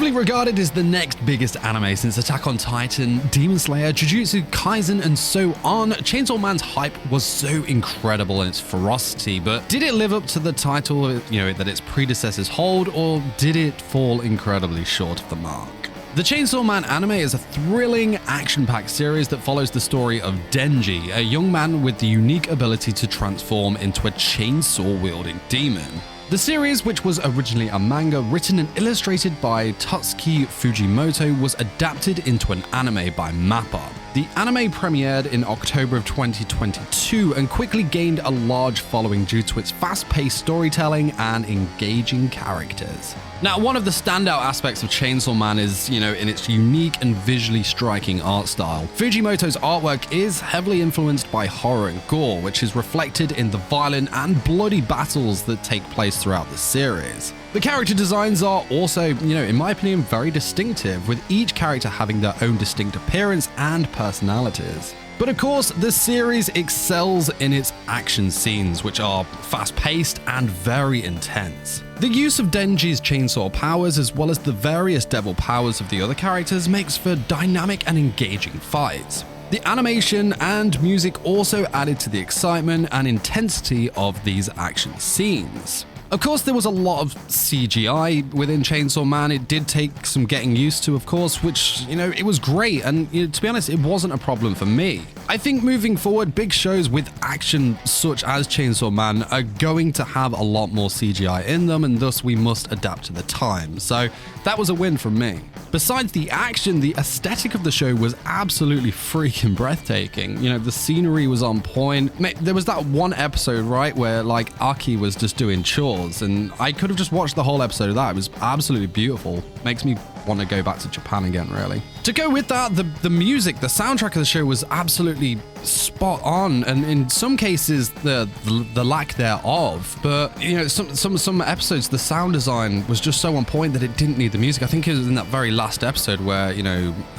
Widely regarded as the next biggest anime since Attack on Titan, Demon Slayer, Jujutsu Kaisen, and so on, Chainsaw Man's hype was so incredible in its ferocity, but did it live up to the title, that its predecessors hold, or did it fall incredibly short of the mark? The Chainsaw Man anime is a thrilling, action-packed series that follows the story of Denji, a young man with the unique ability to transform into a chainsaw-wielding demon. The series, which was originally a manga written and illustrated by Tatsuki Fujimoto, was adapted into an anime by MAPPA. The anime premiered in October of 2022 and quickly gained a large following due to its fast-paced storytelling and engaging characters. Now, one of the standout aspects of Chainsaw Man is, in its unique and visually striking art style. Fujimoto's artwork is heavily influenced by horror and gore, which is reflected in the violent and bloody battles that take place throughout the series. The character designs are also, in my opinion, very distinctive, with each character having their own distinct appearance and personalities. But of course, the series excels in its action scenes, which are fast-paced and very intense. The use of Denji's chainsaw powers, as well as the various devil powers of the other characters, makes for dynamic and engaging fights. The animation and music also added to the excitement and intensity of these action scenes. Of course, there was a lot of CGI within Chainsaw Man. It did take some getting used to, of course, which, it was great. And to be honest, it wasn't a problem for me. I think moving forward, big shows with action such as Chainsaw Man are going to have a lot more CGI in them, and thus we must adapt to the time. So that was a win from me. Besides the action, the aesthetic of the show was absolutely freaking breathtaking. The scenery was on point. There was that one episode, right, where Aki was just doing chores, and I could have just watched the whole episode of that. It was absolutely beautiful. Makes me want to go back to Japan again, really. To go with that, the music, the soundtrack of the show was absolutely spot on, and in some cases the lack thereof. But some episodes, the sound design was just so on point that it didn't need the music. I think it was in that very last episode where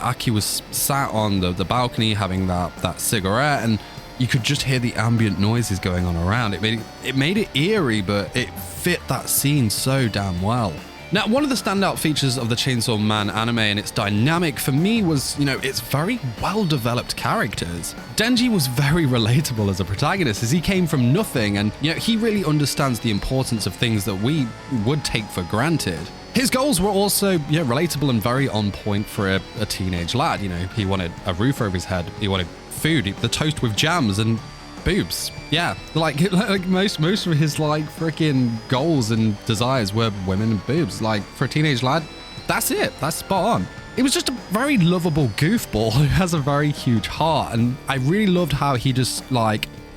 Aki was sat on the balcony having that cigarette, and you could just hear the ambient noises going on around. It made it eerie, but it fit that scene so damn well. Now, one of the standout features of the Chainsaw Man anime and its dynamic for me was, its very well-developed characters. Denji was very relatable as a protagonist, as he came from nothing, and, he really understands the importance of things that we would take for granted. His goals were also, relatable and very on point for a teenage lad. He wanted a roof over his head, he wanted food, the toast with jams, and boobs. Yeah, like most of his freaking goals and desires were women and boobs. For a teenage lad, that's it. That's spot on. It was just a very lovable goofball who has a very huge heart, and I really loved how he just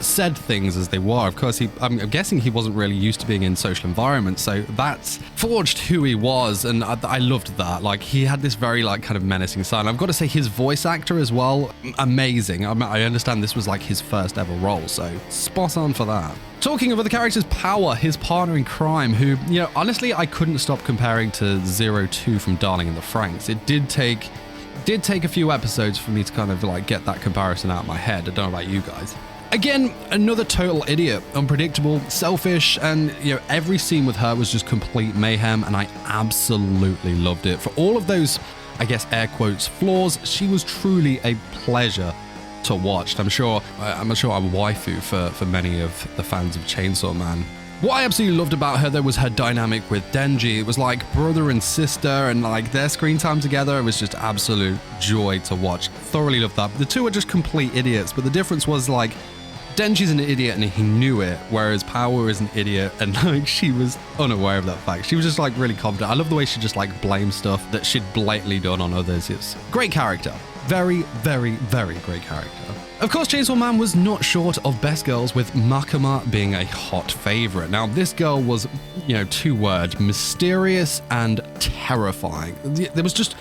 said things as they were. Of course, I'm guessing he wasn't really used to being in social environments, so that's forged who he was, and I loved that. He had this very kind of menacing side. And I've got to say, his voice actor as well, amazing. I understand this was his first ever role, so spot on for that. Talking of other characters, Power, his partner in crime, who, honestly, I couldn't stop comparing to 02 from Darling in the Franxx. It did take a few episodes for me to kind of get that comparison out of my head. I don't know about you guys. Again, another total idiot, unpredictable, selfish, and every scene with her was just complete mayhem, and I absolutely loved it. For all of those, I guess, air quotes, flaws, she was truly a pleasure to watch. I'm sure I'm a waifu for many of the fans of Chainsaw Man. What I absolutely loved about her, though, was her dynamic with Denji. It was like brother and sister, and their screen time together, it was just absolute joy to watch. Thoroughly loved that. The two are just complete idiots, but the difference was Denji's an idiot and he knew it, whereas Power is an idiot and she was unaware of that fact. She was just really confident. I love the way she just blamed stuff that she'd blatantly done on others. It's great character. Very, very, very great character. Of course, Chainsaw Man was not short of best girls, with Makima being a hot favorite. Now, this girl was, 2 words, mysterious and terrifying. There was just,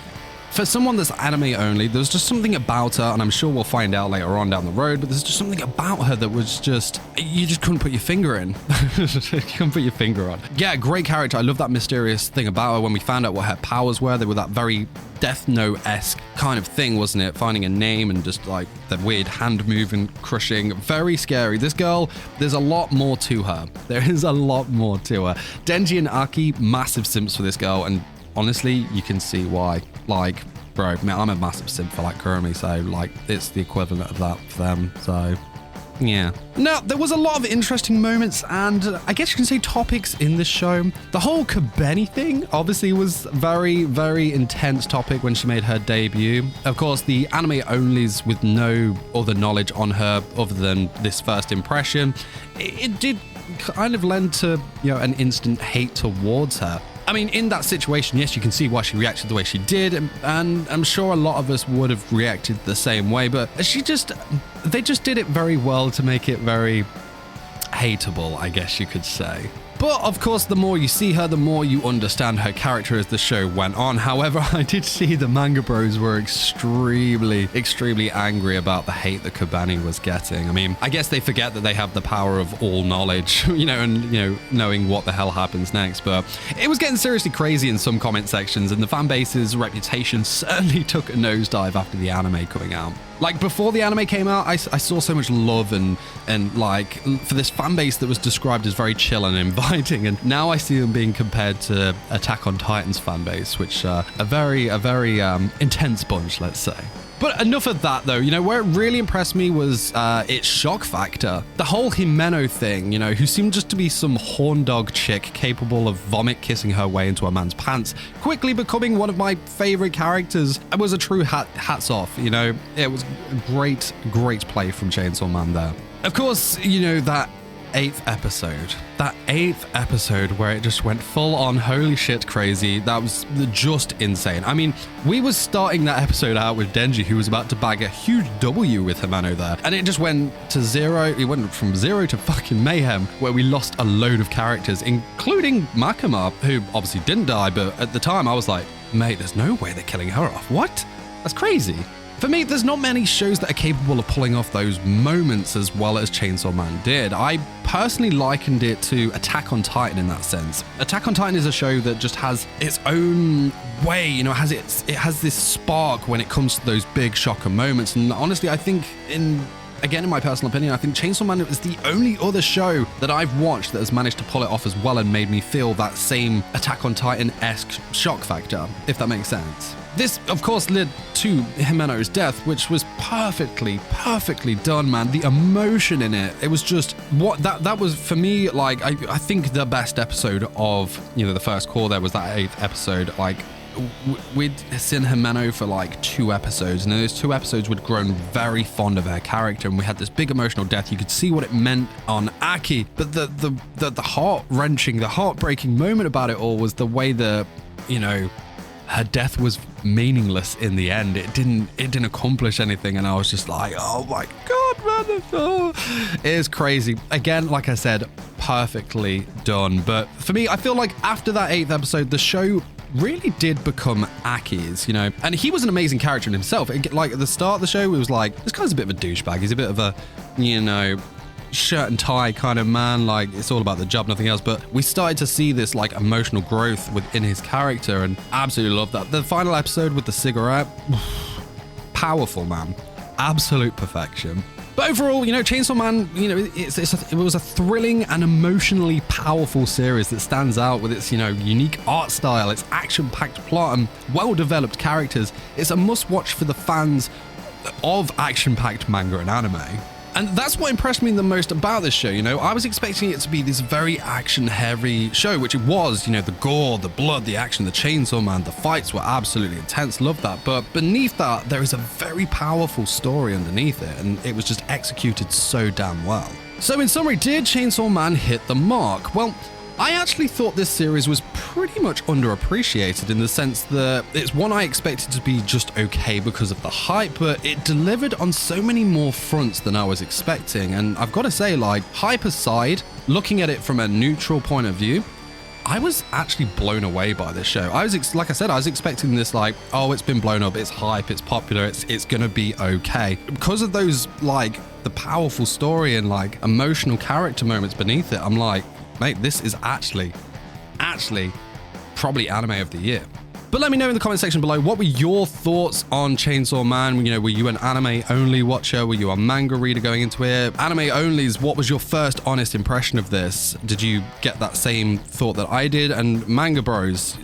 for someone that's anime only, there's just something about her, and I'm sure we'll find out later on down the road, but there's just something about her that was just, you just couldn't put your finger in. You couldn't put your finger on. Yeah, great character. I love that mysterious thing about her. When we found out what her powers were, they were that very Death Note-esque kind of thing, wasn't it? Finding a name and just that weird hand move and crushing. Very scary. This girl, there's a lot more to her. There is a lot more to her. Denji and Aki, massive simps for this girl, and honestly, you can see why. Like, bro, man, I'm a massive simp for like Karrarin, so like it's the equivalent of that for them. So yeah. Now, there was a lot of interesting moments and I guess you can say topics in this show. The whole Kabeni thing obviously was very, very intense topic when she made her debut. Of course, the anime onlys with no other knowledge on her other than this first impression, it did kind of lend to, you know, an instant hate towards her. I mean, in that situation, yes, you can see why she reacted the way she did, and I'm sure a lot of us would have reacted the same way, but they just did it very well to make it very hateable, I guess you could say. But of course, the more you see her, the more you understand her character as the show went on. However, I did see the manga bros were extremely, extremely angry about the hate that Kabeni was getting. I mean, I guess they forget that they have the power of all knowledge, knowing what the hell happens next. But it was getting seriously crazy in some comment sections, and the fan base's reputation certainly took a nosedive after the anime coming out. Like, before the anime came out, I saw so much love and like for this fan base that was described as very chill and inviting, and now I see them being compared to Attack on Titan's fan base, which a very intense bunch, let's say. But enough of that, though. Where it really impressed me was its shock factor. The whole Himeno thing, who seemed just to be some horn dog chick capable of vomit kissing her way into a man's pants, quickly becoming one of my favorite characters. It was a true hats off, It was a great play from Chainsaw Man there. Of course, that eighth episode where it just went full on holy shit crazy. That was just insane. I mean, we was starting that episode out with Denji, who was about to bag a huge W with Himeno there, and it just went to zero. It went from zero to fucking mayhem, where we lost a load of characters, including Makima, who obviously didn't die, but at the time I was like, mate, there's no way they're killing her off. What? That's crazy. For me, there's not many shows that are capable of pulling off those moments as well as Chainsaw Man did. I personally likened it to Attack on Titan in that sense. Attack on Titan is a show that just has its own way, it has this spark when it comes to those big shocker moments. And honestly, I think in my personal opinion, I think Chainsaw Man is the only other show that I've watched that has managed to pull it off as well and made me feel that same Attack on Titan-esque shock factor, if that makes sense. This, of course, led to Himeno's death, which was perfectly done, man. The emotion in it, it was just that was for me, like, I think the best episode of, the first core there was that 8th episode. Like, we'd seen Himeno for like 2 episodes, and in those 2 episodes we'd grown very fond of her character, and we had this big emotional death. You could see what it meant on Aki, but the heart-wrenching, the heartbreaking moment about it all was the way that, her death was meaningless in the end. It didn't accomplish anything, and I was just like, oh my god, man, it is crazy. Again, like I said, perfectly done. But for me, I feel like after that 8th episode, the show really did become Aki's, and he was an amazing character in himself. Like at the start of the show, it was like, this guy's a bit of a douchebag. He's a bit of a, shirt and tie kind of man, like it's all about the job, nothing else. But we started to see this like emotional growth within his character, and absolutely love that. The final episode with the cigarette, powerful, man, absolute perfection. But overall, Chainsaw Man, it was a thrilling and emotionally powerful series that stands out with its, unique art style, its action-packed plot, and well-developed characters. It's a must-watch for the fans of action-packed manga and anime. And that's what impressed me the most about this show. I was expecting it to be this very action-heavy show, which it was. The gore, the blood, the action, the Chainsaw Man, the fights were absolutely intense. Love that. But beneath that, there is a very powerful story underneath it, and it was just executed so damn well. So in summary, did Chainsaw Man hit the mark? Well, I actually thought this series was pretty much underappreciated in the sense that it's one I expected to be just okay because of the hype, but it delivered on so many more fronts than I was expecting. And I've got to say, like, hype aside, looking at it from a neutral point of view, I was actually blown away by this show. Like I said, I was expecting this like, oh, it's been blown up, it's hype, it's popular, it's gonna be okay. Because of those, like, the powerful story and like emotional character moments beneath it, I'm like, mate, this is actually probably anime of the year. But let me know in the comment section below, what were your thoughts on Chainsaw Man? You know, were you an anime only watcher? Were you a manga reader going into it? Anime onlys, what was your first honest impression of this? Did you get that same thought that I did? And manga bros,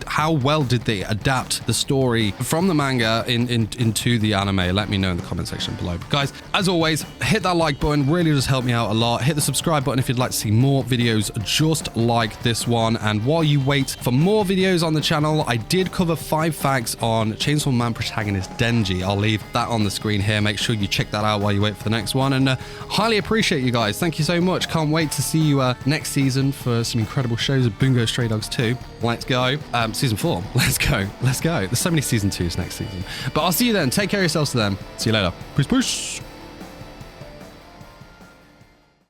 how well did they adapt the story from the manga into the anime? Let me know in the comment section below. But guys, as always, hit that like button, really does help me out a lot. Hit the subscribe button if you'd like to see more videos just like this one. And while you wait for more videos on the channel, I did cover 5 facts on Chainsaw Man protagonist Denji. I'll leave that on the screen here. Make sure you check that out while you wait for the next one. And highly appreciate you guys. Thank you so much. Can't wait to see you next season for some incredible shows of Bungo Stray Dogs 2. Let's go. Season 4. Let's go. Let's go. There's so many season 2s next season. But I'll see you then. Take care of yourselves to them. See you later. Peace, peace.